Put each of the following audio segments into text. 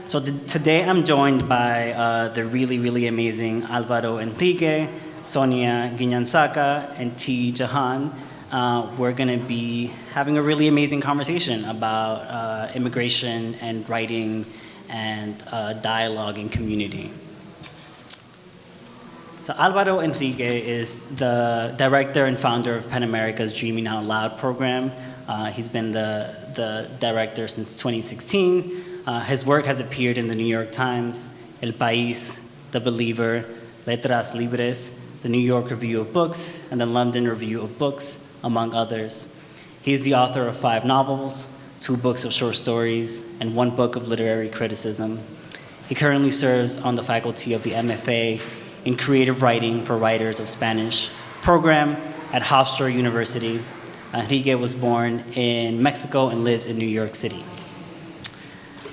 So today I'm joined by the really amazing Álvaro Enrigue, Sonia Guiñansaca, and jahan. We're going to be having a really amazing conversation about immigration and writing and dialogue and community. So Álvaro Enrigue is the director and founder of PEN America's Dreaming Out Loud program. He's been the director since 2016. His work has appeared in the New York Times, El País, The Believer, Letras Libres, the New York Review of Books, and the London Review of Books, among others. He's the author of 5 novels, 2 books of short stories, and 1 book of literary criticism. He currently serves on the faculty of the MFA in Creative Writing for Writers of Spanish program at Hofstra University. Enrique was born in Mexico and lives in New York City.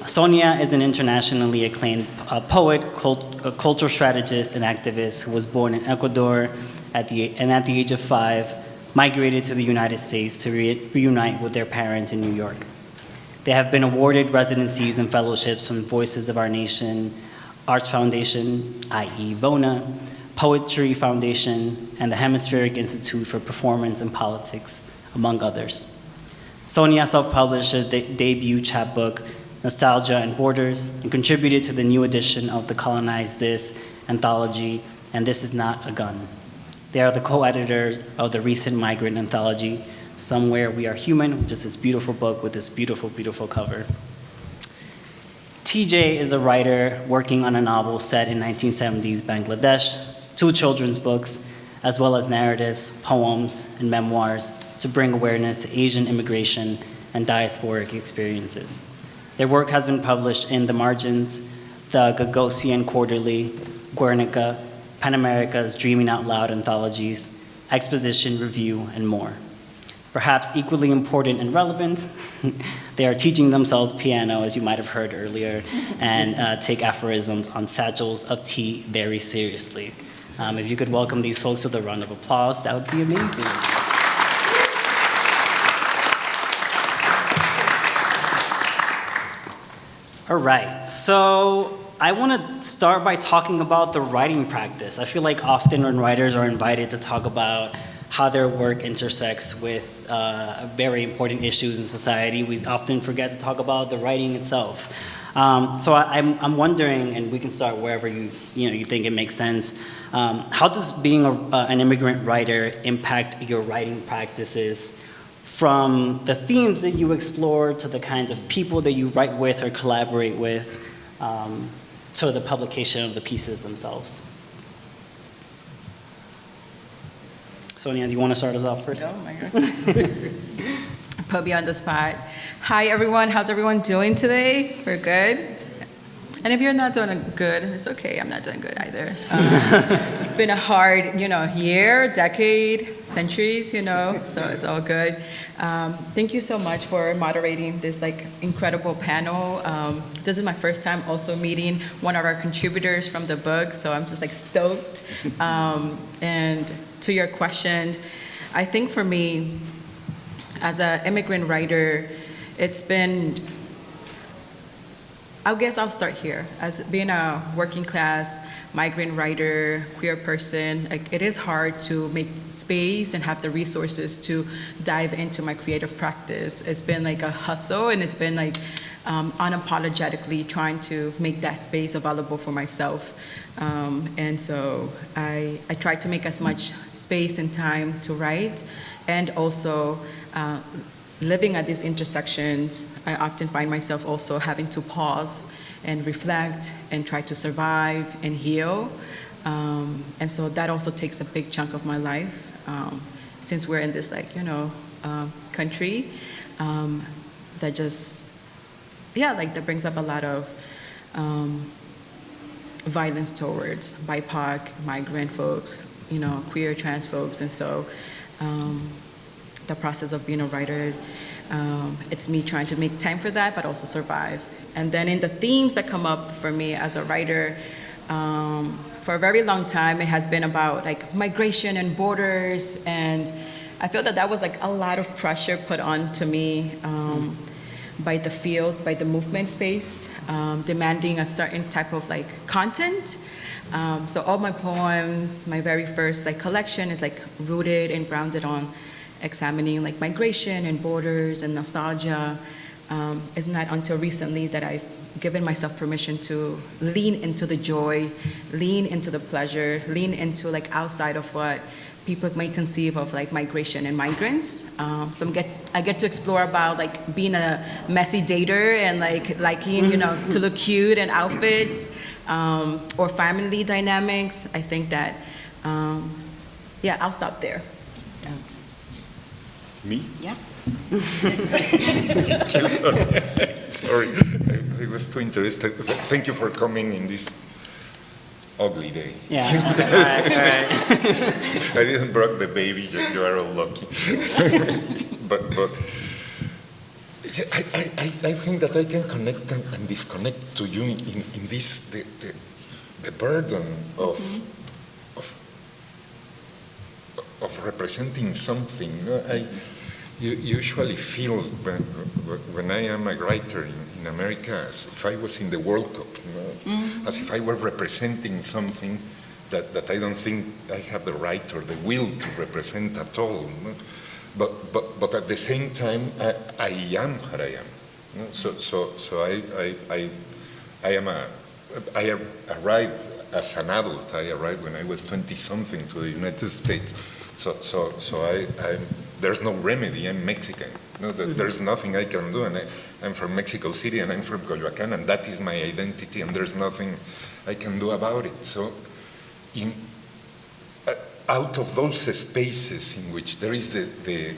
Sonia is an internationally acclaimed poet, cultural strategist, and activist who was born in Ecuador at the age of 5, migrated to the United States to reunite with their parents in New York. They have been awarded residencies and fellowships from Voices of Our Nation, Arts Foundation, i.e. VONA, Poetry Foundation, and the Hemispheric Institute for Performance and Politics, among others. Sonia self-published a debut chapbook, Nostalgia and Borders, and contributed to the new edition of the Colonize This anthology, and This Is Not a Gun. They are the co-editors of the recent Migrant anthology, Somewhere We Are Human, which is this beautiful book with this beautiful cover. TJ is a writer working on a novel set in 1970s Bangladesh, 2 children's books, as well as narratives, poems, and memoirs to bring awareness to Asian immigration and diasporic experiences. Their work has been published in The Margins, the Gagosian Quarterly, Guernica, PEN America's Dreaming Out Loud anthologies, Exposition Review, and more. Perhaps equally important and relevant, they are teaching themselves piano, as you might have heard earlier, and take aphorisms on satchels of tea very seriously. If you could welcome these folks with a round of applause, that would be amazing. All right, so I want to start by talking about the writing practice. I feel like often when writers are invited to talk about how their work intersects with very important issues in society, we often forget to talk about the writing itself. So I'm wondering, and we can start wherever you think it makes sense, how does being an immigrant writer impact your writing practices, from the themes that you explore to the kinds of people that you write with or collaborate with, to the publication of the pieces themselves? Sonia, do you want to start us off first? Oh my God. Put me on the spot. Hi everyone, how's everyone doing today? We're good? And if you're not doing good, it's okay, I'm not doing good either. It's been a hard, year, decade, centuries, so it's all good. Thank you so much for moderating this incredible panel. This is my first time also meeting one of our contributors from the book, so I'm just stoked. And to your question, I think for me, as an immigrant writer, it's been, I guess I'll start here. As being a working class migrant writer, queer person, it is hard to make space and have the resources to dive into my creative practice. It's been a hustle, and it's been unapologetically trying to make that space available for myself. And so I try to make as much space and time to write, and also living at these intersections, I often find myself also having to pause and reflect and try to survive and heal. And so that also takes a big chunk of my life, since we're in this country that just, that brings up a lot of violence towards BIPOC, migrant folks, queer, trans folks. And so the process of being a writer, it's me trying to make time for that, but also survive. And then in the themes that come up for me as a writer, for a very long time, it has been about migration and borders, and I feel that was a lot of pressure put on to me by the field, by the movement space, demanding a certain type of like content. So all my poems, my very first like collection is like rooted and grounded on examining like migration and borders and nostalgia. It's not until recently that I've given myself permission to lean into the joy, lean into the pleasure, lean into like outside of what people may conceive of like migration and migrants. So I get to explore about like being a messy dater and like liking, you know, to look cute in outfits, or family dynamics. I think that, yeah, I'll stop there. Yeah. Me? Yeah. Sorry, I was too interested. Thank you for coming in this ugly day. Yeah, all right. I didn't bring the baby, you are all lucky. but I think that I can connect and disconnect to you in this, the burden of representing something. You usually feel when I am a writer in America as if I was in the World Cup, as if I were representing something that I don't think I have the right or the will to represent at all. But at the same time, I am what I am. So I arrived as an adult. I arrived when I was 20-something to the United States. So there's no remedy. I'm Mexican. There's nothing I can do, and I'm from Mexico City, and I'm from Coyoacán, and that is my identity, and there's nothing I can do about it. So, out of those spaces in which there is the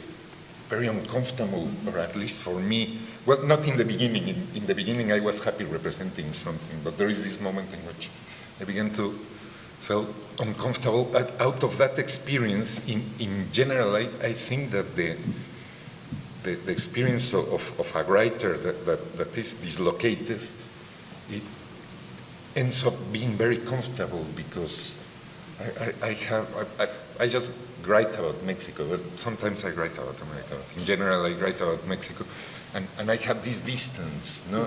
very uncomfortable, or at least for me, well, not in the beginning. In the beginning, I was happy representing something, but there is this moment in which I began to feel uncomfortable. Out of that experience, in general, I think that the experience of a writer that is dislocated, it ends up being very comfortable because I just write about Mexico, but sometimes I write about America. But in general, I write about Mexico, and I have this distance, no?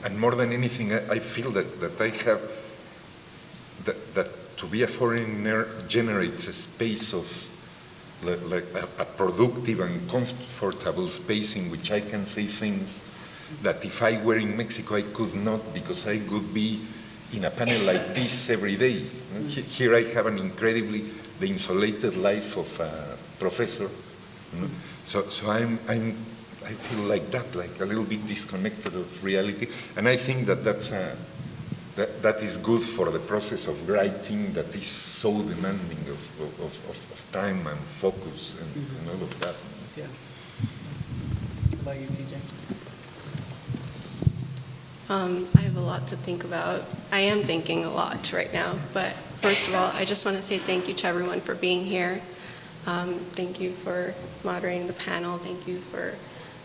And more than anything, I feel that I have that to be a foreigner generates a space of like a productive and comfortable space in which I can say things that if I were in Mexico I could not, because I would be in a panel like this every day. Here I have an incredibly the insulated life of a professor. So I feel like that, like a little bit disconnected of reality, and I think that is good for the process of writing that is so demanding of time and focus and all of that. Yeah. What about you, TJ? I have a lot to think about. I am thinking a lot right now, but first of all, I just want to say thank you to everyone for being here. Thank you for moderating the panel. Thank you for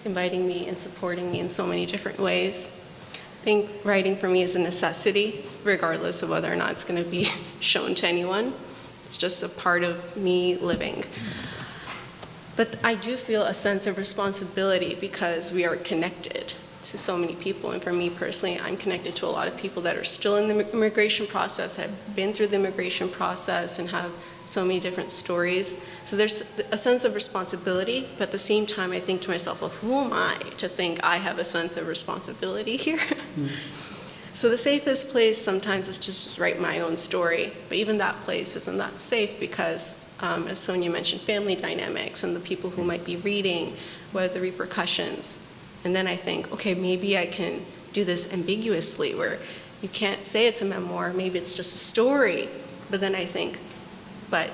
inviting me and supporting me in so many different ways. I think writing for me is a necessity, regardless of whether or not it's going to be shown to anyone. It's just a part of me living. But I do feel a sense of responsibility because we are connected to so many people. And for me personally, I'm connected to a lot of people that are still in the immigration process, have been through the immigration process, and have so many different stories. So there's a sense of responsibility, but at the same time, I think to myself, well, who am I to think I have a sense of responsibility here? So the safest place sometimes is just to write my own story, but even that place isn't that safe because, as Sonia mentioned, family dynamics and the people who might be reading, what are the repercussions? And then I think, okay, maybe I can do this ambiguously where you can't say it's a memoir, maybe it's just a story. But then I think, but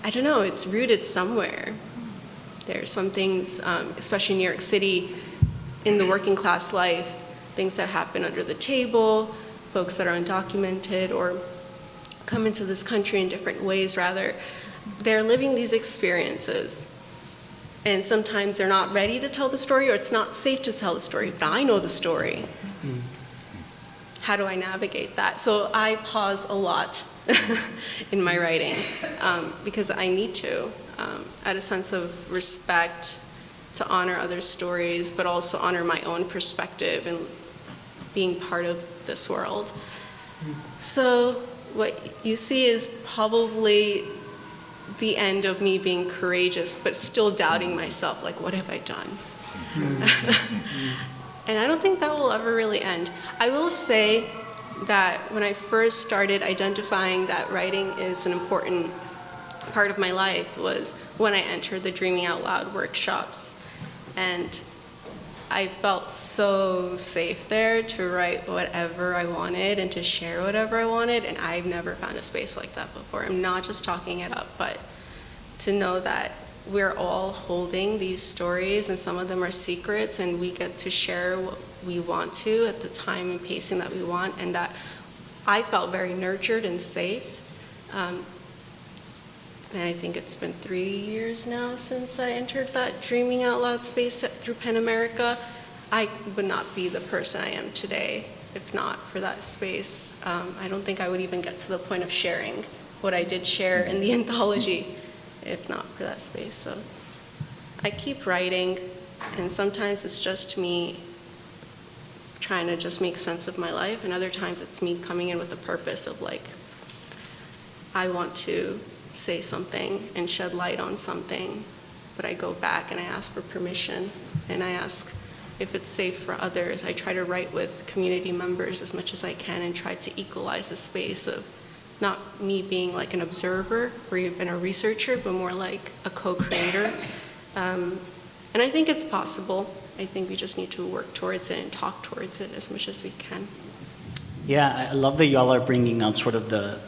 I don't know, it's rooted somewhere. There are some things, especially in New York City, in the working class life, things that happen under the table, folks that are undocumented or come into this country in different ways, rather. They're living these experiences. And sometimes they're not ready to tell the story, or it's not safe to tell the story, but I know the story. How do I navigate that? So I pause a lot in my writing because I need to, out of a sense of respect to honor other stories, but also honor my own perspective and being part of this world. So what you see is probably the end of me being courageous, but still doubting myself, like, what have I done? And I don't think that will ever really end. I will say that when I first started identifying that writing is an important part of my life was when I entered the Dreaming Out Loud workshops. And I felt so safe there to write whatever I wanted and to share whatever I wanted, and I've never found a space like that before. I'm not just talking it up, but to know that we're all holding these stories, and some of them are secrets, and we get to share what we want to at the time and pacing that we want, and that I felt very nurtured and safe. And I think it's been 3 years now since I entered that Dreaming Out Loud space through PEN America. I would not be the person I am today if not for that space. I don't think I would even get to the point of sharing what I did share in the anthology if not for that space. So I keep writing, and sometimes it's just me trying to just make sense of my life, and other times it's me coming in with a purpose of, like, I want to say something and shed light on something, but I go back and I ask for permission, and I ask if it's safe for others. I try to write with community members as much as I can and try to equalize the space of not me being like an observer or even a researcher, but more like a co-creator. And I think it's possible. I think we just need to work towards it and talk towards it as much as we can. Yeah, I love that y'all are bringing up sort of the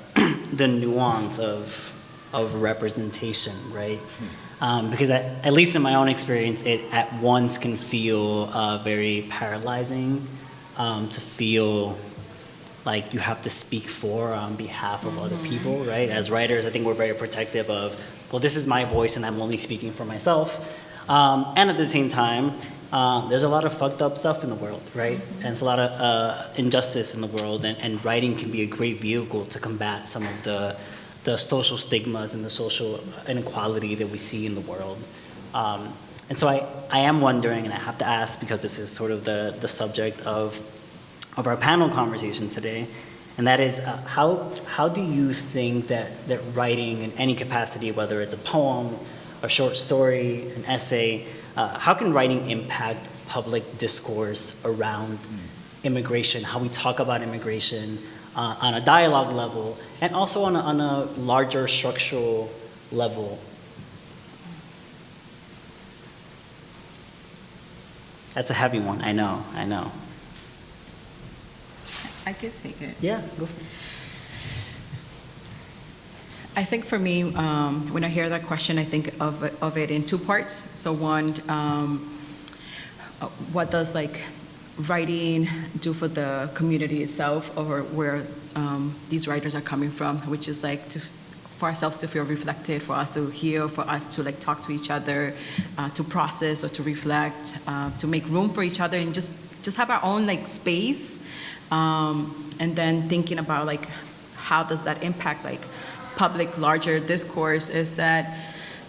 the nuance of representation, right? Because at least in my own experience, it at once can feel very paralyzing to feel like you have to speak for on behalf of other people, right? As writers, I think we're very protective of, well, this is my voice and I'm only speaking for myself. And at the same time, there's a lot of fucked up stuff in the world, right? And it's a lot of injustice in the world, and writing can be a great vehicle to combat some of the social stigmas and the social inequality that we see in the world. And so I am wondering, and I have to ask because this is sort of the subject of our panel conversation today, and that is how do you think that writing in any capacity, whether it's a poem, a short story, an essay, how can writing impact public discourse around immigration, how we talk about immigration on a dialogue level, and also on a larger structural level? That's a heavy one, I know. I could take it. Yeah, go for it. I think for me, when I hear that question, I think of it in two parts. So one, what does like writing do for the community itself, or where these writers are coming from, which is like for ourselves to feel reflected, for us to heal, for us to like talk to each other, to process or to reflect, to make room for each other, and just have our own like space, and then thinking about like how does that impact like public larger discourse. Is that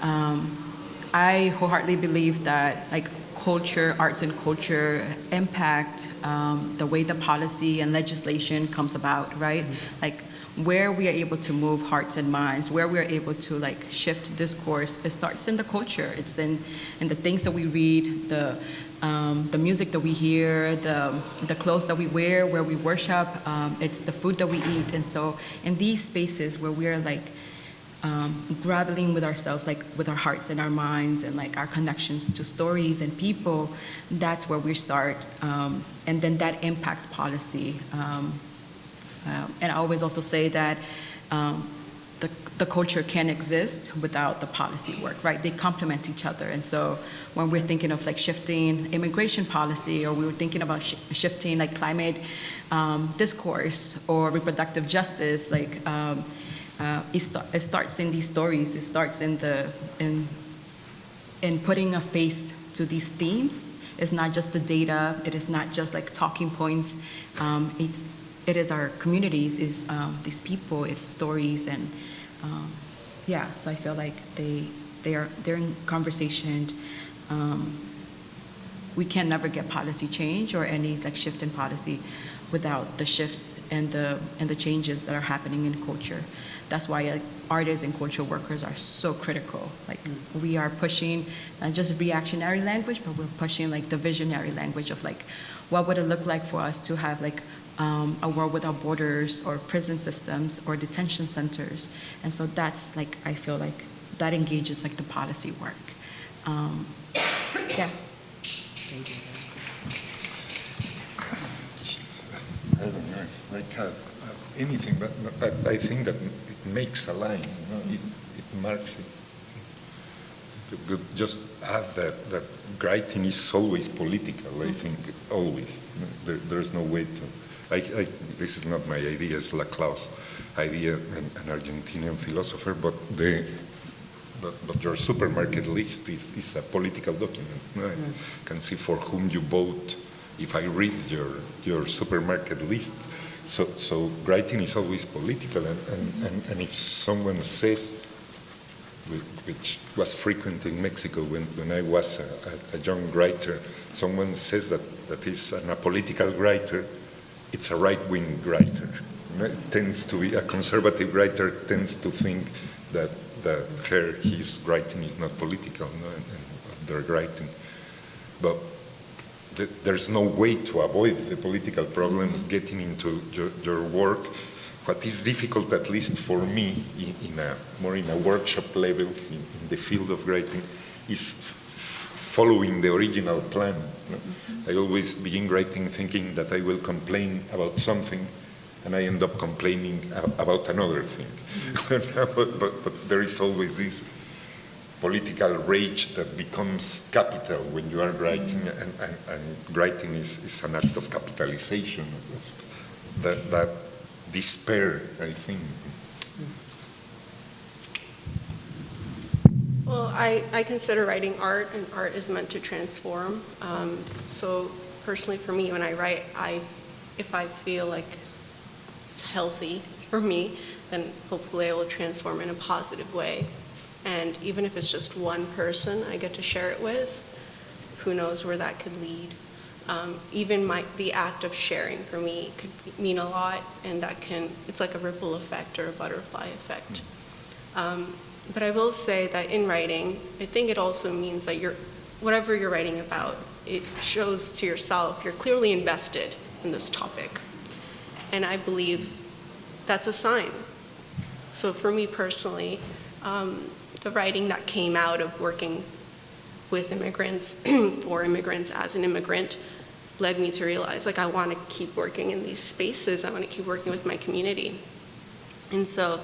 I wholeheartedly believe that like culture, arts and culture impact the way the policy and legislation comes about, right? Like where we are able to move hearts and minds, where we are able to like shift discourse, it starts in the culture. It's in the things that we read, the music that we hear, the clothes that we wear, where we worship, it's the food that we eat. And so in these spaces where we are like grappling with ourselves, like with our hearts and our minds and like our connections to stories and people, that's where we start. And then that impacts policy. And I always also say that the culture can't exist without the policy work, right? They complement each other. And so when we're thinking of like shifting immigration policy, or we were thinking about shifting like climate discourse or reproductive justice, like it starts in these stories. It starts in putting a face to these themes. It's not just the data. It is not just like talking points. It is our communities, is these people, it's stories, and so I feel like they're in conversation We can never get policy change or any like shift in policy without the shifts and the changes that are happening in culture. That's why artists and cultural workers are so critical. Like we are pushing not just reactionary language, but we're pushing like the visionary language of like, what would it look like for us to have like a world without borders or prison systems or detention centers. And so that's like, I feel like that engages like the policy work. Yeah. I don't know, like anything, but I think that it makes a line, you know, it marks it. To just add that writing is always political, I think, always. There's no way to, this is not my idea, it's Laclau's idea, an Argentinian philosopher, but your supermarket list is a political document. No? I can see for whom you vote if I read your supermarket list. So writing is always political, and if someone says, which was frequent in Mexico when I was a young writer, someone says that he's an apolitical writer, it's a right-wing writer. It tends to be, a conservative writer tends to think that his writing is not political, no? and their writing. But there's no way to avoid the political problems getting into your work. What is difficult, at least for me, more in a workshop level, in the field of writing, is following the original plan. I always begin writing thinking that I will complain about something, and I end up complaining about another thing. but there is always this political rage that becomes capital when you are writing, and writing is an act of capitalization of that despair, I think. Well, I consider writing art, and art is meant to transform. So personally for me, when I write, if I feel like it's healthy for me, then hopefully I will transform in a positive way. And even if it's just one person I get to share it with, who knows where that could lead. Even the act of sharing for me could mean a lot, and it's like a ripple effect or a butterfly effect. But I will say that in writing, I think it also means that whatever you're writing about, it shows to yourself you're clearly invested in this topic. And I believe that's a sign. So for me personally, the writing that came out of working with immigrants, for immigrants as an immigrant, led me to realize, like, I want to keep working in these spaces. I want to keep working with my community. And so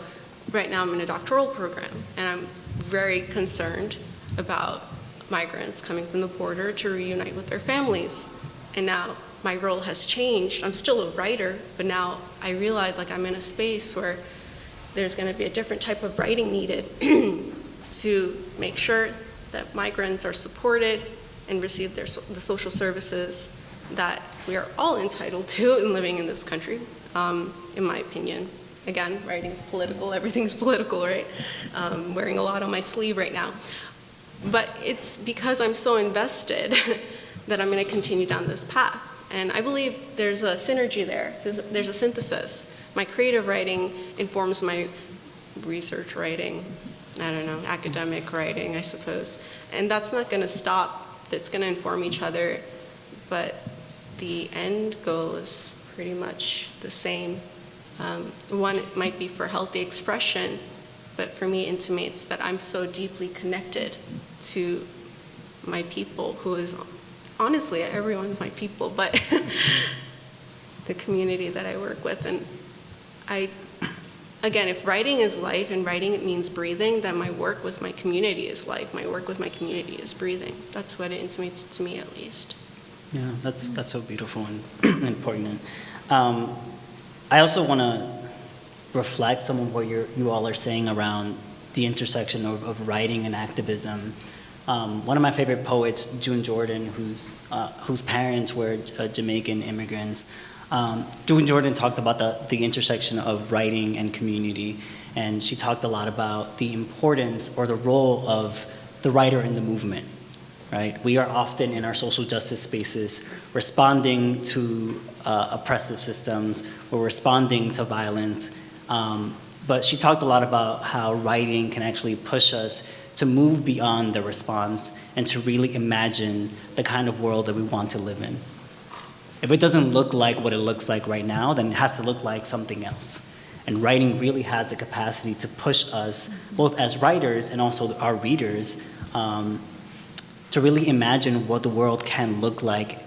right now I'm in a doctoral program, and I'm very concerned about migrants coming from the border to reunite with their families. And now my role has changed. I'm still a writer, but now I realize, like, I'm in a space where there's going to be a different type of writing needed to make sure that migrants are supported and receive the social services that we are all entitled to in living in this country, in my opinion. Again, writing is political, everything's political, right? Wearing a lot on my sleeve right now. But it's because I'm so invested that I'm going to continue down this path. And I believe there's a synergy there, there's a synthesis. My creative writing informs my research writing, I don't know, academic writing, I suppose. And that's not going to stop, that's going to inform each other, but the end goal is pretty much the same. One might be for healthy expression, but for me intimates that I'm so deeply connected to my people, who is, honestly, everyone's my people, but the community that I work with. And again, if writing is life and writing it means breathing, then my work with my community is life. My work with my community is breathing. That's what it intimates to me, at least. Yeah, that's so beautiful and important. I also want to reflect some of what you all are saying around the intersection of writing and activism. One of my favorite poets, June Jordan, whose parents were Jamaican immigrants, June Jordan talked about the intersection of writing and community, and she talked a lot about the importance or the role of the writer in the movement. right? We are often in our social justice spaces responding to oppressive systems, we're responding to violence. But she talked a lot about how writing can actually push us to move beyond the response and to really imagine the kind of world that we want to live in. If it doesn't look like what it looks like right now, then it has to look like something else. And writing really has the capacity to push us, both as writers and also our readers, to really imagine what the world can look like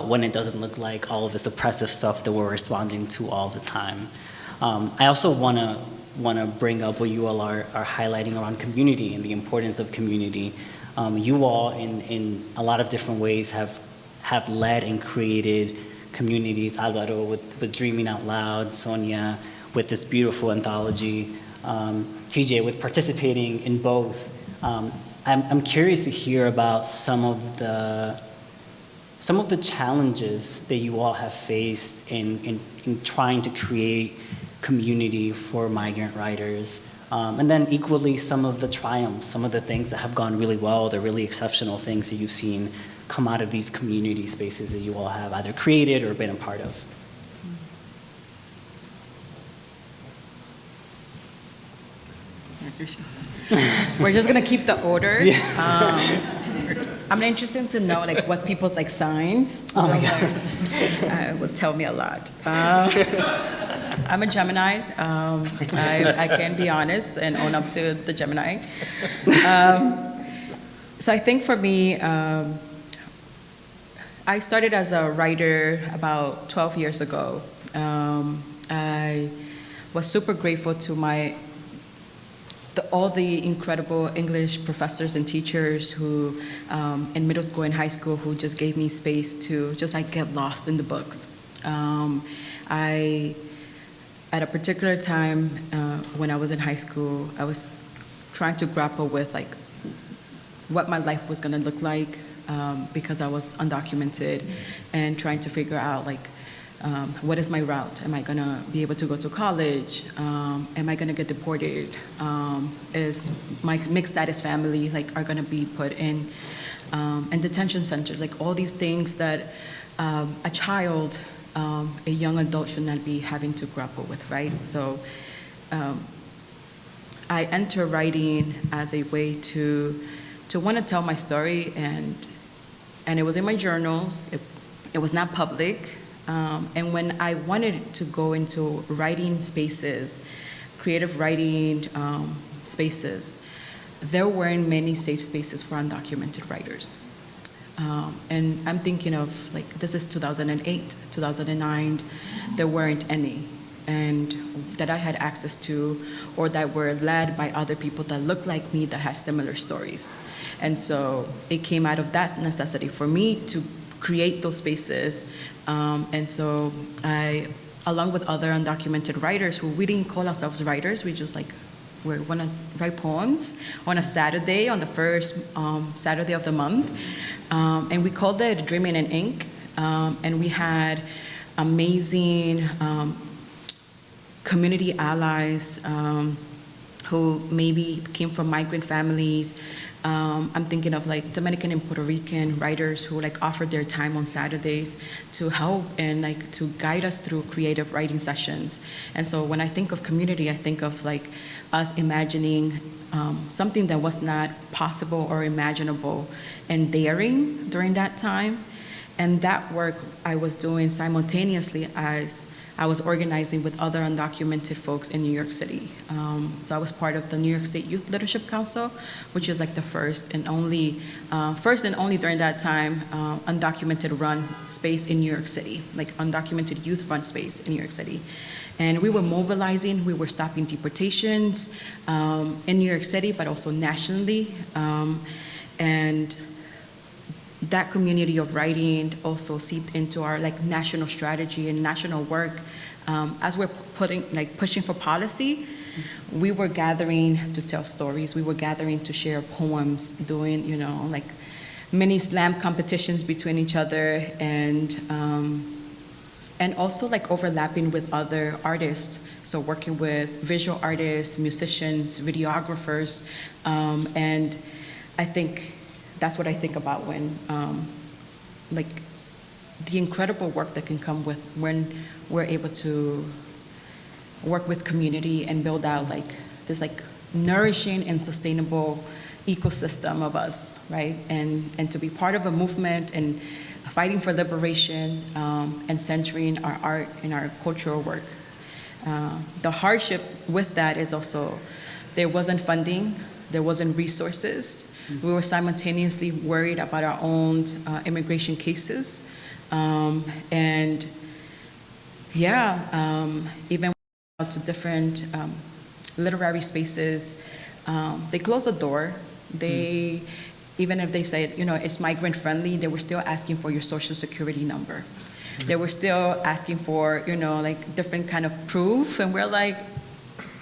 when it doesn't look like all of this oppressive stuff that we're responding to all the time. I also want to bring up what you all are highlighting around community and the importance of community. You all, in a lot of different ways, have led and created communities. Álvaro with Dreaming Out Loud, Sonia with this beautiful anthology, TJ with participating in both. I'm curious to hear about some of the challenges that you all have faced in trying to create community for migrant writers. And then equally some of the triumphs, some of the things that have gone really well, the really exceptional things that you've seen come out of these community spaces that you all have either created or been a part of. We're just gonna keep the order. I'm interested to know like what's people's like signs. Oh my God. Will tell me a lot. I'm a Gemini. I can be honest and own up to the Gemini. So I think for me, I started as a writer about 12 years ago. I was super grateful to all the incredible English professors and teachers who, in middle school and high school, who just gave me space to just like get lost in the books. At a particular time when I was in high school, I was trying to grapple with like what my life was gonna look like because I was undocumented and trying to figure out like what is my route? Am I gonna be able to go to college? Am I gonna get deported? Is my mixed status family like are gonna be put in detention centers? Like all these things that a child, a young adult should not be having to grapple with, right? So I enter writing as a way to want to tell my story, and it was in my journals. It was not public. And when I wanted to go into writing spaces, creative writing spaces, there weren't many safe spaces for undocumented writers. And I'm thinking of, like, this is 2008, 2009, there weren't any, and that I had access to, or that were led by other people that looked like me that have similar stories. And so it came out of that necessity for me to create those spaces. And so I, along with other undocumented writers who we didn't call ourselves writers, we just like, we want to write poems on a Saturday, on the first Saturday of the month. And we called it Dreaming in Ink. And we had amazing community allies who maybe came from migrant families. I'm thinking of like Dominican and Puerto Rican writers who like offered their time on Saturdays to help and like to guide us through creative writing sessions. And so when I think of community, I think of like us imagining something that was not possible or imaginable and daring during that time. And that work I was doing simultaneously as I was organizing with other undocumented folks in New York City. So I was part of the New York State Youth Leadership Council, which is like the first and only during that time, undocumented run space in New York City, like undocumented youth run space in New York City. And we were mobilizing, we were stopping deportations in New York City, but also nationally. And that community of writing also seeped into our like national strategy and national work. As we're pushing for policy, we were gathering to tell stories. We were gathering to share poems, doing, like mini slam competitions between each other, and also like overlapping with other artists. So working with visual artists, musicians, videographers, and I think that's what I think about when, like, the incredible work that can come with when we're able to work with community and build out like this like nourishing and sustainable ecosystem of us, right? And to be part of a movement and fighting for liberation and centering our art and our cultural work. The hardship with that is also there wasn't funding, there wasn't resources. We were simultaneously worried about our own immigration cases. And yeah, even to different literary spaces, they closed the door. They, even if they said, you know, it's migrant friendly, they were still asking for your social security number. They were still asking for, you know, like different kind of proof. And we're like,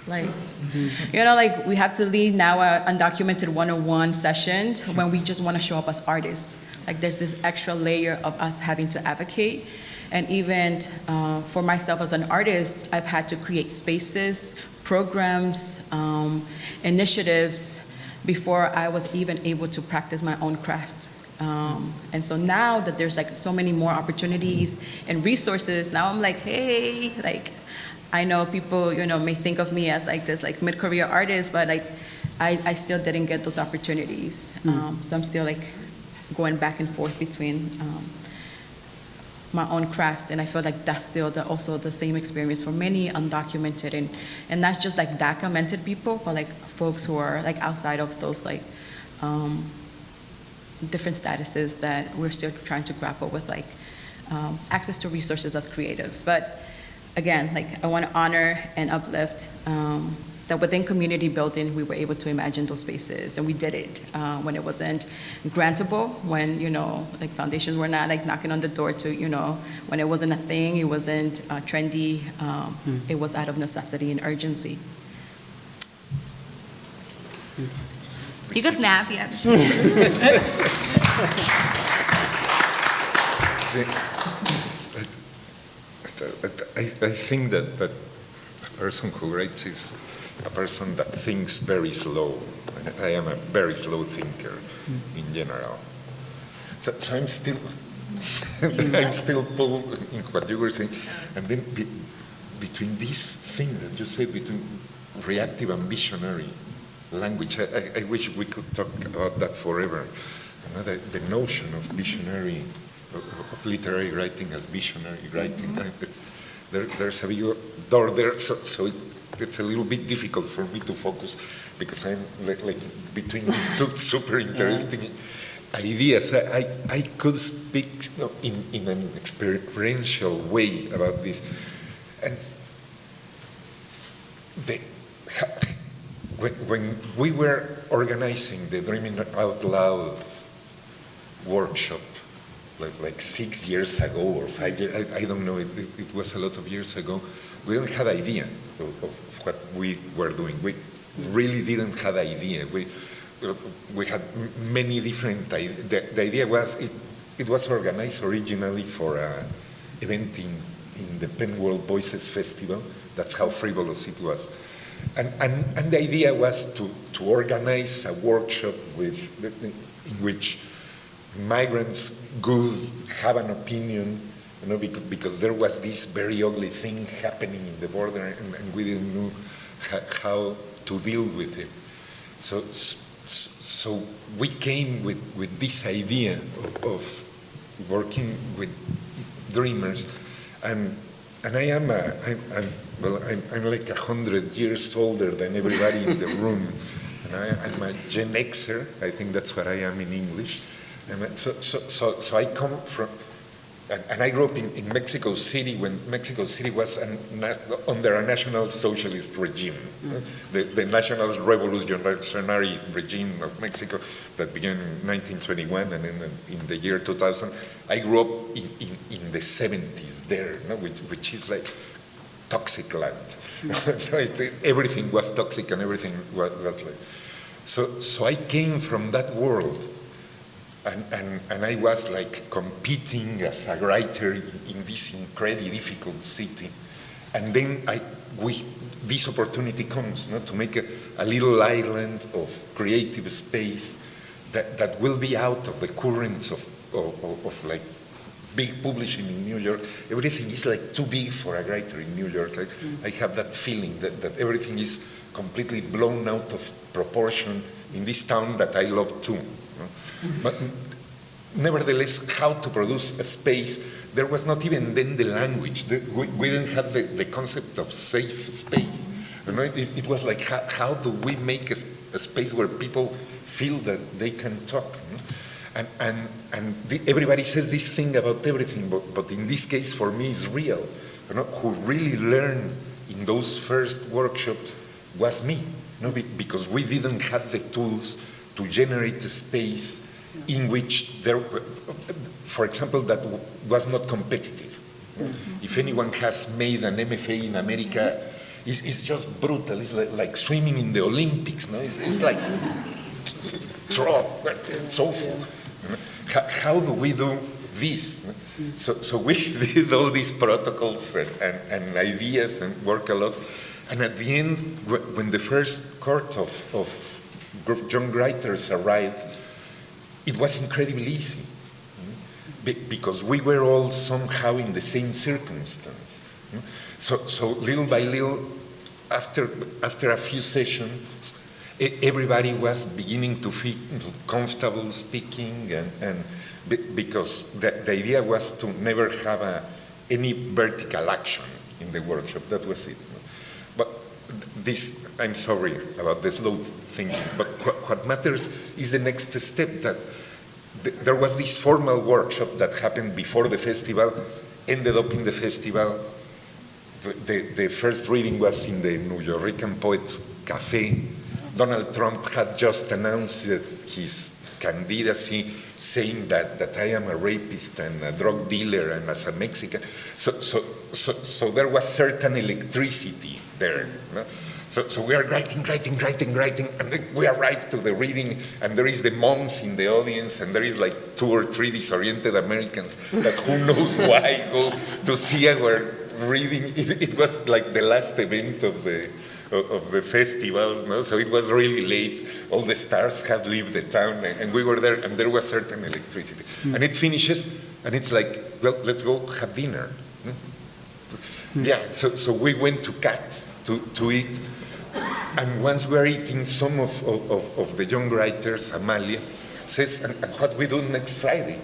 you know, like we have to lead now an undocumented 101 session when we just want to show up as artists. Like there's this extra layer of us having to advocate. And even for myself as an artist, I've had to create spaces, programs, initiatives before I was even able to practice my own craft. And so now that there's like so many more opportunities and resources, now I'm like, hey, like I know people, you know, may think of me as like this like mid-career artist, but like I still didn't get those opportunities. So I'm still like going back and forth between my own craft, and I feel like that's still also the same experience for many undocumented and not just like documented people, but like folks who are like outside of those like different statuses that we're still trying to grapple with, like access to resources as creatives. But again, like I want to honor and uplift that within community building, we were able to imagine those spaces, and we did it when it wasn't grantable, when, you know, like foundations were not like knocking on the door to, you know, when it wasn't a thing, it wasn't trendy, it was out of necessity and urgency. You can snap, yeah. I think that the person who writes is a person that thinks very slow. I am a very slow thinker in general. So I'm still pulled in what you were saying. And then between this thing that you said, between reactive and visionary language, I wish we could talk about that forever. You know, the notion of visionary, of literary writing as visionary writing. There's a big door there, so it's a little bit difficult for me to focus because I'm like between these two super interesting ideas. I could speak in an experiential way about this. And when we were organizing the Dreaming Out Loud workshop, like 6 years ago or 5 years, I don't know, it was a lot of years ago, we didn't have idea of what we were doing. We really didn't have idea. We had many different ideas. The idea was, it was organized originally for an event in the Penn World Voices Festival. That's how frivolous it was. And the idea was to organize a workshop in which migrants could have an opinion, you know, because there was this very ugly thing happening in the border, and we didn't know how to deal with it. So we came with this idea of working with dreamers, and I'm like 100 years older than everybody in the room, and I'm a Gen Xer. I think that's what I am in English. And so I come from, and I grew up in Mexico City when Mexico City was under a National Socialist regime, the National Revolutionary regime of Mexico that began in 1921, and then in the year 2000. I grew up in the 70s there, you know, which is like toxic land. Everything was toxic and everything was like. So I came from that world. And I was like competing as a writer in this incredibly difficult city. And then this opportunity comes, to make a little island of creative space that will be out of the currents of like big publishing in New York. Everything is like too big for a writer in New York. I have that feeling that everything is completely blown out of proportion in this town that I love too. But nevertheless, how to produce a space, there was not even then the language. We didn't have the concept of safe space. It was like, how do we make a space where people feel that they can talk? Everybody says this thing about everything, but in this case, for me, it's real. Who really learned in those first workshops was me, because we didn't have the tools to generate a space in which there, for example, that was not competitive. If anyone has made an MFA in America, it's just brutal. It's like swimming in the Olympics. It's like it's awful. How do we do this? So we did all these protocols and ideas and work a lot. And at the end, when the first cohort of young writers arrived, it was incredibly easy because we were all somehow in the same circumstance. So little by little, after a few sessions, everybody was beginning to feel comfortable speaking, and because the idea was to never have any vertical action in the workshop. That was it. But this, I'm sorry about the slow thinking, but what matters is the next step, that there was this formal workshop that happened before the festival, ended up in the festival. The first reading was in the New York Poets Cafe. Donald Trump had just announced his candidacy, saying that I am a rapist and a drug dealer and as a Mexican. So there was certain electricity there. So we are writing, and then we arrive to the reading, and there is the moms in the audience, and there is like 2 or 3 disoriented Americans that who knows why go to see our reading. It was like the last event of the festival, so it was really late. All the stars had left the town, and we were there, and there was certain electricity. And it finishes, and it's like, well, let's go have dinner. Yeah, so we went to Katz to eat, and once we are eating, some of the young writers, Amalia, says, and what we do next Friday?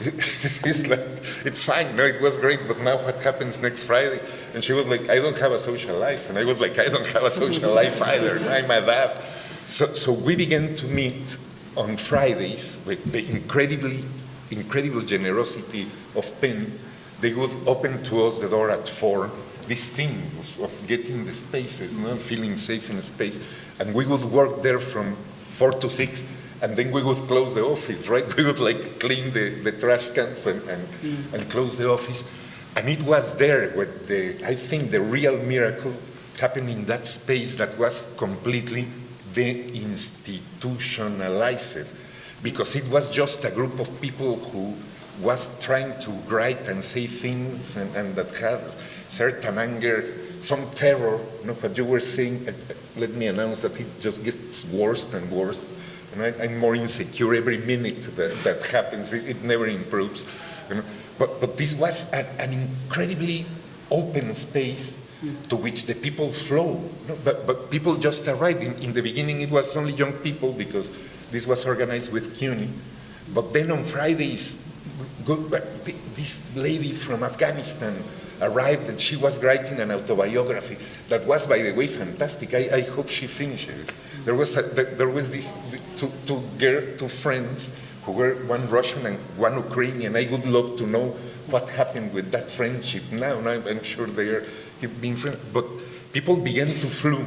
It's like, it's fine, no, it was great, but now what happens next Friday? And she was like, I don't have a social life. And I was like, I don't have a social life either, I'm a dad. So we began to meet on Fridays with the incredible generosity of Penn. They would open to us the door at 4, this thing of getting the spaces, feeling safe in the space. And we would work there from 4 to 6, and then we would close the office, right? We would like clean the trash cans and close the office. And it was there where I think the real miracle happened in that space that was completely deinstitutionalized, because it was just a group of people who was trying to write and say things and that had certain anger, some terror. What you were saying, let me announce that it just gets worse and worse. And I'm more insecure every minute that happens. It never improves. But this was an incredibly open space to which the people flow. But people just arrived. In the beginning, it was only young people because this was organized with CUNY. But then on Fridays, this lady from Afghanistan arrived, and she was writing an autobiography that was, by the way, fantastic. I hope she finished it. There was these two friends who were one Russian and one Ukrainian. I would love to know what happened with that friendship now. I'm sure they are being friends. But people began to flow,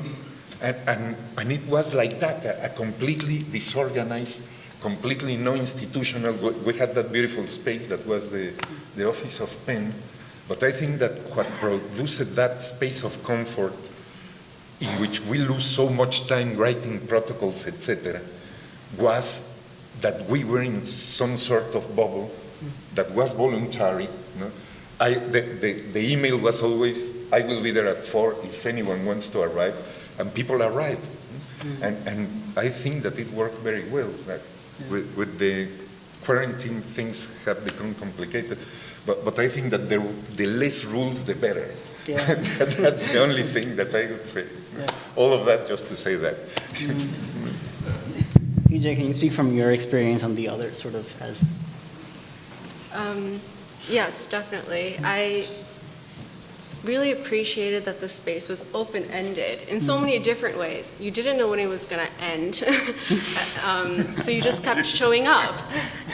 and it was like that, a completely disorganized, completely no-institutional. We had that beautiful space that was the office of Penn. But I think that what produced that space of comfort, in which we lose so much time writing protocols, etc., was that we were in some sort of bubble that was voluntary. The email was always, I will be there at 4 if anyone wants to arrive, and people arrived. And I think that it worked very well. That with the quarantine, things have become complicated, but I think that the less rules, the better. Yeah. That's the only thing that I would say. Yeah. All of that just to say that. PJ, can you speak from your experience on the other sort of as? Yes, definitely. I really appreciated that the space was open-ended in so many different ways. You didn't know when it was going to end, so you just kept showing up.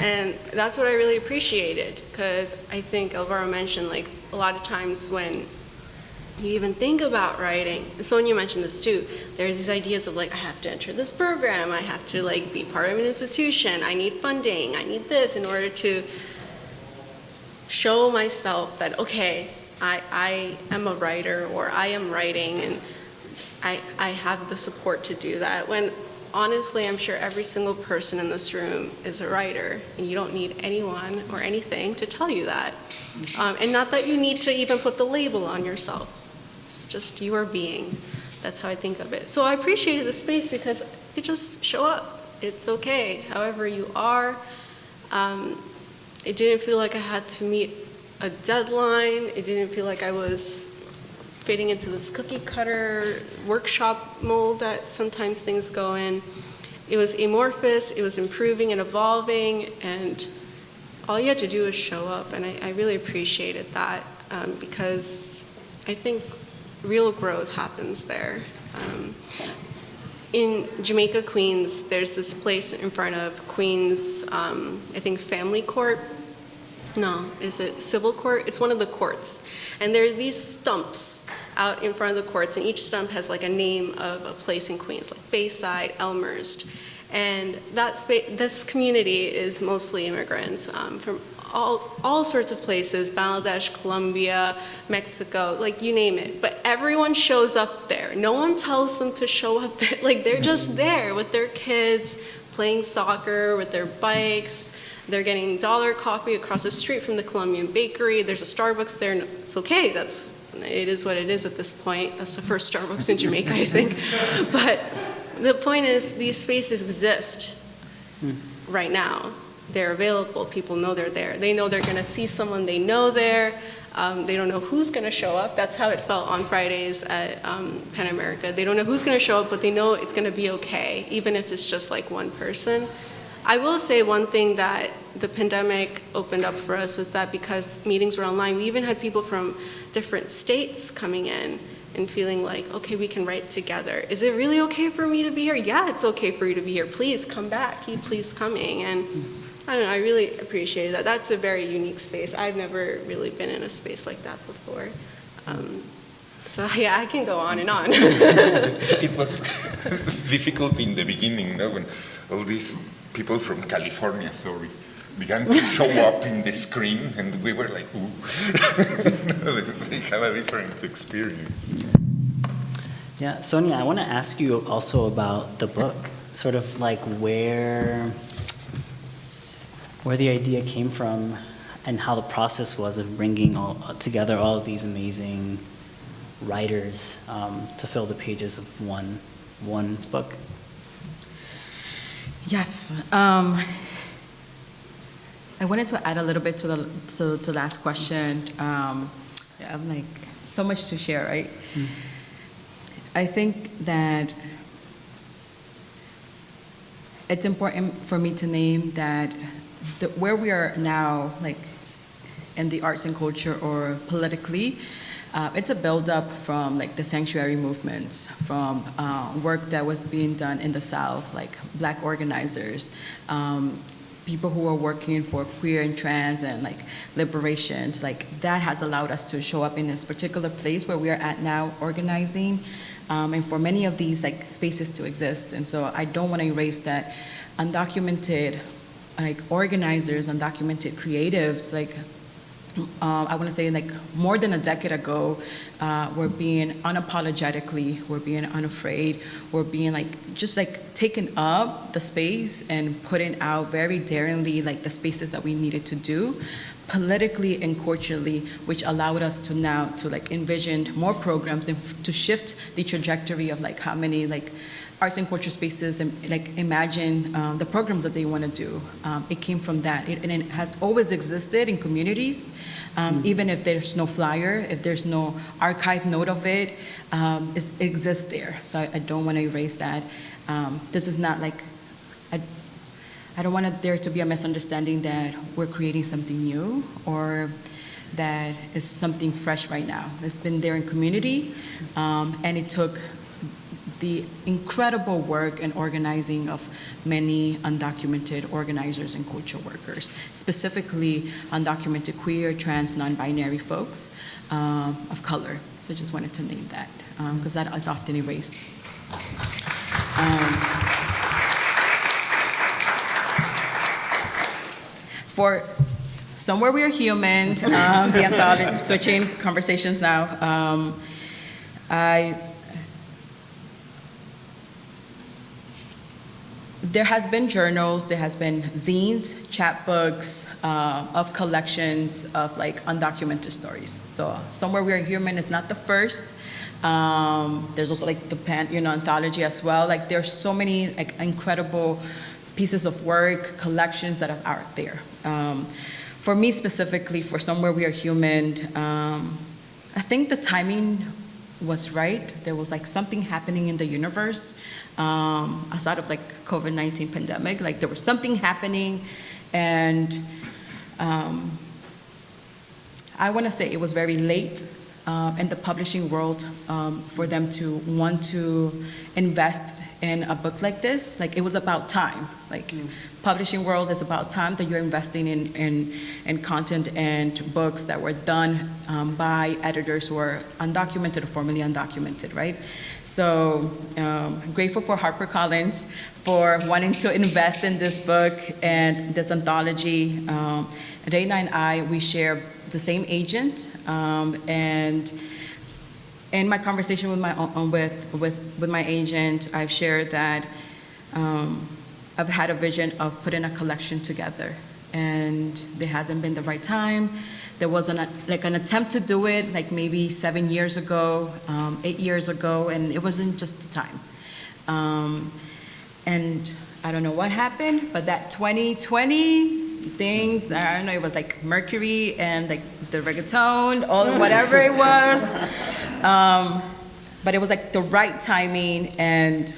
And that's what I really appreciated, because I think Álvaro mentioned, like, a lot of times when you even think about writing, Sonia mentioned this too, there's these ideas of like, I have to enter this program, I have to like be part of an institution, I need funding, I need this in order to show myself that, okay, I am a writer, or I am writing, and I have the support to do that. When honestly, I'm sure every single person in this room is a writer, and you don't need anyone or anything to tell you that. And not that you need to even put the label on yourself. It's just you are being. That's how I think of it. So I appreciated the space because you just show up. It's okay, however you are. It didn't feel like I had to meet a deadline. It didn't feel like I was fitting into this cookie cutter workshop mold that sometimes things go in. It was amorphous, it was improving and evolving, and all you had to do was show up, and I really appreciated that because I think real growth happens there. In Jamaica, Queens, there's this place in front of Queens, I think Family Court. No, is it Civil Court? It's one of the courts. And there are these stumps out in front of the courts, and each stump has like a name of a place in Queens, like Bayside, Elmhurst. And this community is mostly immigrants from all sorts of places, Bangladesh, Colombia, Mexico, like you name it. But everyone shows up there. No one tells them to show up there. Like they're just there with their kids, playing soccer, with their bikes. They're getting dollar coffee across the street from the Colombian bakery. There's a Starbucks there. It's okay. It is what it is at this point. That's the first Starbucks in Jamaica, I think. But the point is, these spaces exist right now. They're available. People know they're there. They know they're going to see someone they know there. They don't know who's going to show up. That's how it felt on Fridays at Pan America. They don't know who's going to show up, but they know it's going to be okay, even if it's just like one person. I will say one thing that the pandemic opened up for us was that because meetings were online, we even had people from different states coming in and feeling like, okay, we can write together. Is it really okay for me to be here? Yeah, it's okay for you to be here. Please come back. Keep please coming. And I don't know, I really appreciated that. That's a very unique space. I've never really been in a space like that before. So yeah, I can go on and on. It was difficult in the beginning, when all these people from California, began to show up in the screen, and we were like, ooh. They have a different experience. Yeah, Sonia, I want to ask you also about the book, sort of like where the idea came from and how the process was of bringing together all of these amazing writers to fill the pages of one book. Yes. I wanted to add a little bit to the last question. I'm like, so much to share, right? I think that it's important for me to name that where we are now, like in the arts and culture or politically, it's a buildup from like the sanctuary movements, from work that was being done in the South, like Black organizers, people who are working for queer and trans and like liberation. Like that has allowed us to show up in this particular place where we are at now organizing, and for many of these like spaces to exist. And so I don't want to erase that undocumented like organizers, undocumented creatives, like I want to say like more than a decade ago, we're being unapologetically, we're being unafraid, we're being like, just like taking up the space and putting out very daringly like the spaces that we needed to do politically and culturally, which allowed us to now to like envision more programs and to shift the trajectory of like how many like arts and culture spaces and like imagine the programs that they want to do. It came from that, and it has always existed in communities, even if there's no flyer, if there's no archive note of it, it exists there. So I don't want to erase that. This is not like, I don't want there to be a misunderstanding that we're creating something new or that is something fresh right now. It's been there in community, and it took the incredible work and organizing of many undocumented organizers and culture workers, specifically undocumented queer, trans, non-binary folks of color. So I just wanted to name that, because that is often erased. For Somewhere We Are Human, the anthology, switching conversations now, there has been journals, there has been zines, chapbooks of collections of like undocumented stories. So Somewhere We Are Human is not the first. There's also like the anthology as well. Like there's so many like incredible pieces of work, collections that are out there. For me specifically, for Somewhere We Are Human, I think the timing was right. There was like something happening in the universe outside of like COVID-19 pandemic. Like there was something happening, and I want to say it was very late in the publishing world for them to want to invest in a book like this. Like it was about time. Like publishing world is about time that you're investing in content and books that were done by editors who are undocumented or formerly undocumented, right? So grateful for HarperCollins for wanting to invest in this book and this anthology. Reina and I, we share the same agent, and in my conversation with my agent, I've shared that I've had a vision of putting a collection together, and there hasn't been the right time. There was an attempt to do it like maybe 7 years ago, 8 years ago, and it wasn't just the time. And I don't know what happened, but that 2020 things, I don't know, it was like Mercury and like the reggaeton, or whatever it was. But it was like the right timing, and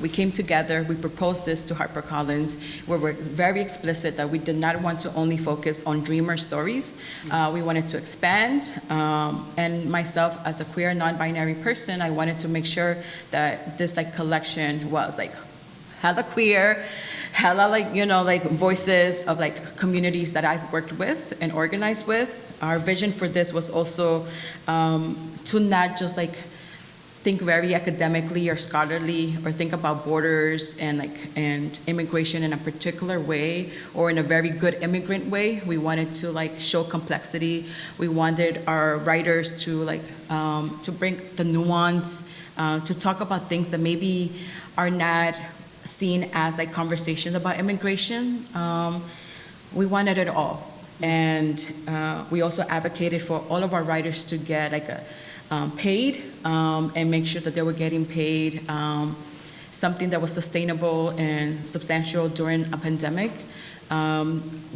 we came together, we proposed this to HarperCollins, where we're very explicit that we did not want to only focus on dreamer stories. We wanted to expand, and myself as a queer non-binary person, I wanted to make sure that this like collection was like hella queer, hella like voices of like communities that I've worked with and organized with. Our vision for this was also to not just like think very academically or scholarly, or think about borders and immigration in a particular way, or in a very good immigrant way. We wanted to like show complexity. We wanted our writers to like to bring the nuance, to talk about things that maybe are not seen as like conversations about immigration. We wanted it all, and we also advocated for all of our writers to get like a paid, and make sure that they were getting paid something that was sustainable and substantial during a pandemic.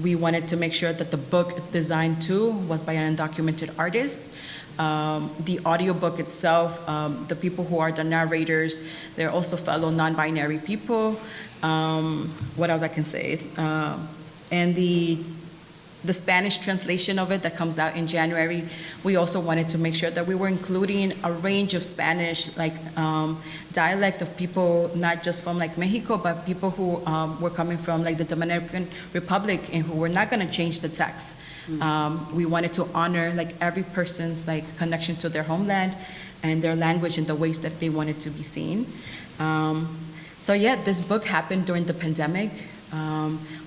We wanted to make sure that the book design too was by an undocumented artist. The audiobook itself, the people who are the narrators, they're also fellow non-binary people. What else I can say? And the Spanish translation of it that comes out in January, we also wanted to make sure that we were including a range of Spanish, like dialect of people, not just from like Mexico, but people who were coming from like the Dominican Republic and who were not gonna change the text. We wanted to honor like every person's like connection to their homeland and their language in the ways that they wanted to be seen. So yeah, this book happened during the pandemic.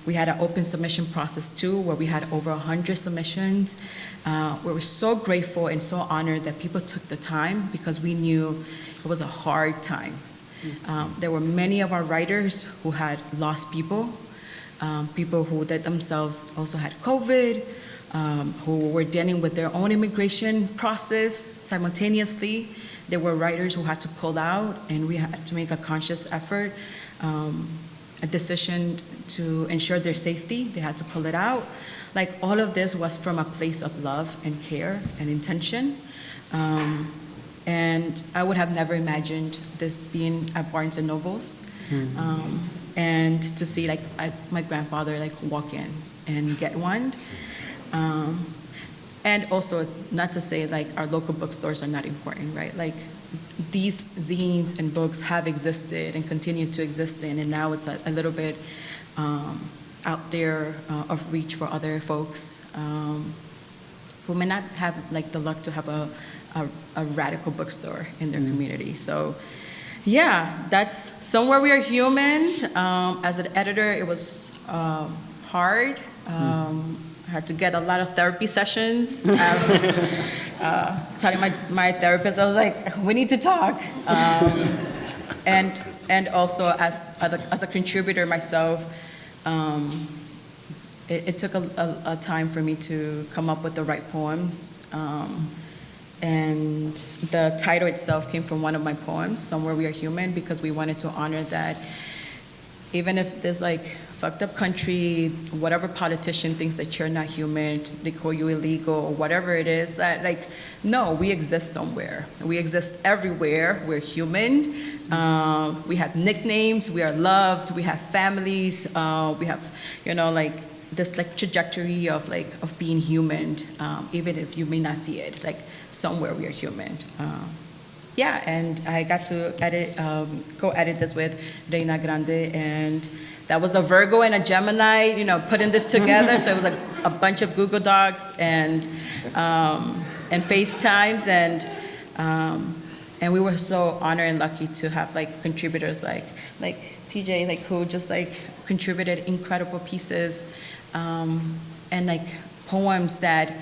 We had an open submission process too, where we had over 100 submissions. We were so grateful and so honored that people took the time, because we knew it was a hard time. There were many of our writers who had lost people, people who that themselves also had COVID, who were dealing with their own immigration process simultaneously. There were writers who had to pull out, and we had to make a conscious effort, a decision to ensure their safety. They had to pull it out. Like, all of this was from a place of love and care and intention. And I would have never imagined this being at Barnes and Nobles. And to see like my grandfather like walk in and get one. And also, not to say like our local bookstores are not important, right? Like, these zines and books have existed and continue to exist and now it's a little bit out there of reach for other folks who may not have like the luck to have a radical bookstore in their community. So yeah, that's Somewhere We Are Human. As an editor, it was hard. I had to get a lot of therapy sessions. I was telling my therapist, I was like, we need to talk. And also as a contributor myself, it took a time for me to come up with the right poems. And the title itself came from one of my poems, Somewhere We Are Human, because we wanted to honor that even if there's like fucked up country, whatever politician thinks that you're not human, they call you illegal, or whatever it is, that like, no, we exist somewhere. We exist everywhere. We're human. We have nicknames. We are loved. We have families. We have, like this like trajectory of being human, even if you may not see it. Like, somewhere we are human. Yeah, and I got to co-edit this with Reina Grande, and that was a Virgo and a Gemini, putting this together. So it was like a bunch of Google Docs and FaceTimes, and we were so honored and lucky to have like contributors like TJ, like who just like contributed incredible pieces, and like poems that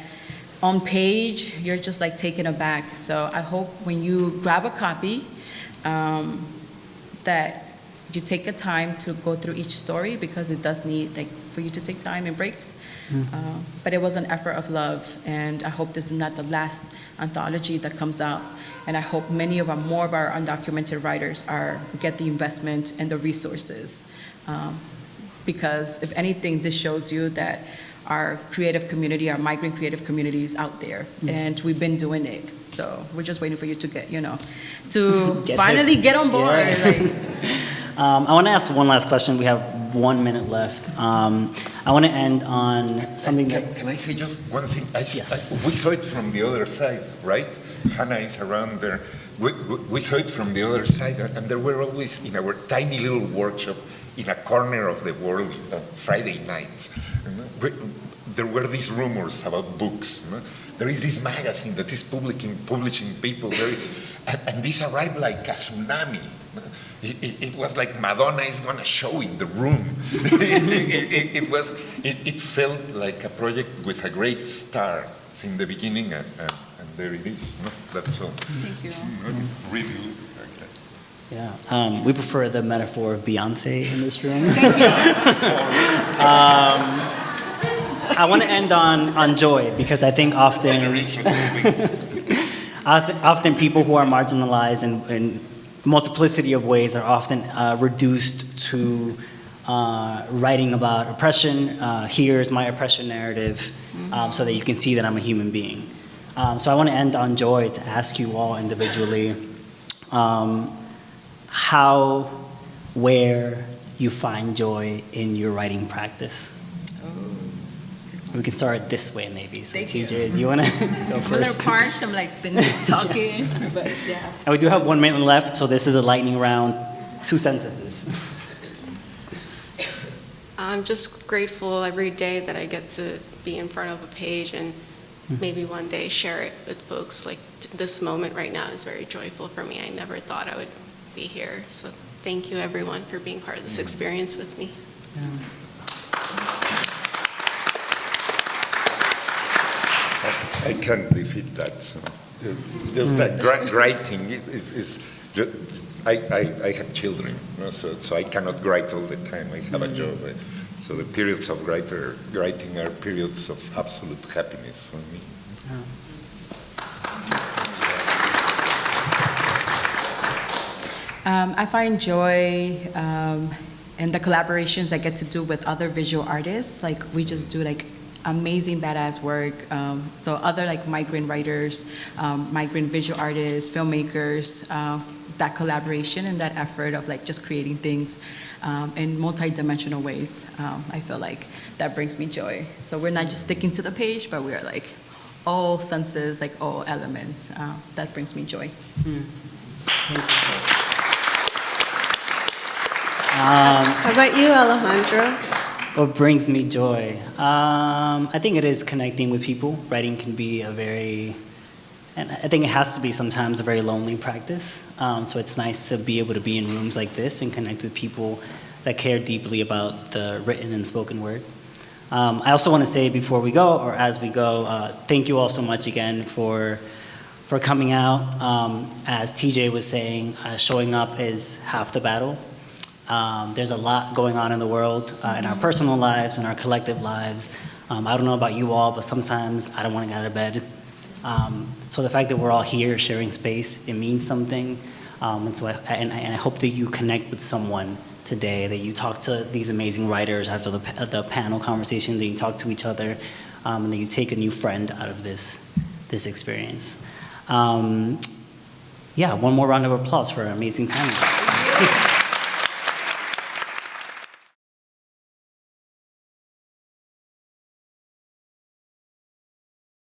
on page you're just like taken aback. So I hope when you grab a copy, that you take the time to go through each story, because it does need like for you to take time and breaks. But it was an effort of love, and I hope this is not the last anthology that comes out. And I hope more of our undocumented writers get the investment and the resources, because if anything, this shows you that our creative community, our migrant creative community is out there, and we've been doing it. So we're just waiting for you to get finally get on board. Yeah. Like, I want to ask one last question. We have 1 minute left. I want to end on something Can I say just one thing? Yes. We saw it from the other side, right? Hannah is around there. We saw it from the other side, and there were always, in our tiny little workshop, in a corner of the world, on Friday nights, there were these rumors about books. There is this magazine that is publishing people, and this arrived like a tsunami. It was like Madonna is going to show in the room. It felt like a project with a great start in the beginning, and there it is. That's all. thank you. Really. Yeah, we prefer the metaphor of Beyonce in this room. I want to end on joy, because I think often people who are marginalized in multiplicity of ways are often reduced to writing about oppression. Here's my oppression narrative, so that you can see that I'm a human being. So I want to end on joy, to ask you all individually how, where you find joy in your writing practice. We can start this way, maybe. So, TJ, do you want to go I'm a first? little parched. I'm like been talking, but yeah. And we do have 1 minute left, so this is a lightning round. 2 sentences. I'm just grateful every day that I get to be in front of a page and maybe one day share it with folks. Like, this moment right now is very joyful for me. I never thought I would be here. So thank you, everyone, for being part of this experience with me. I can't defeat that. So just that writing is just, I have children, so I cannot write all the time. I have a job. So the periods of writing are periods of absolute happiness for me. I find joy in the collaborations I get to do with other visual artists. Like we just do like amazing badass work. So other like migrant writers, migrant visual artists, filmmakers, that collaboration and that effort of like just creating things in multi-dimensional ways. I feel like that brings me joy. So we're not just sticking to the page, but we are like all senses, like all elements. That brings me joy. Thank you. How about you, Alejandro? What brings me joy? I think it is connecting with people. Writing can be and I think it has to be sometimes a very lonely practice. So it's nice to be able to be in rooms like this and connect with people that care deeply about the written and spoken word. I also want to say before we go, or as we go, thank you all so much again for coming out. As TJ was saying, showing up is half the battle. There's a lot going on in the world, in our personal lives, in our collective lives. I don't know about you all, but sometimes I don't want to get out of bed. So the fact that we're all here sharing space, it means something. And so I hope that you connect with someone today, that you talk to these amazing writers after the panel conversation, that you talk to each other, and that you take a new friend out of this experience. Yeah, one more round of applause for our amazing panel.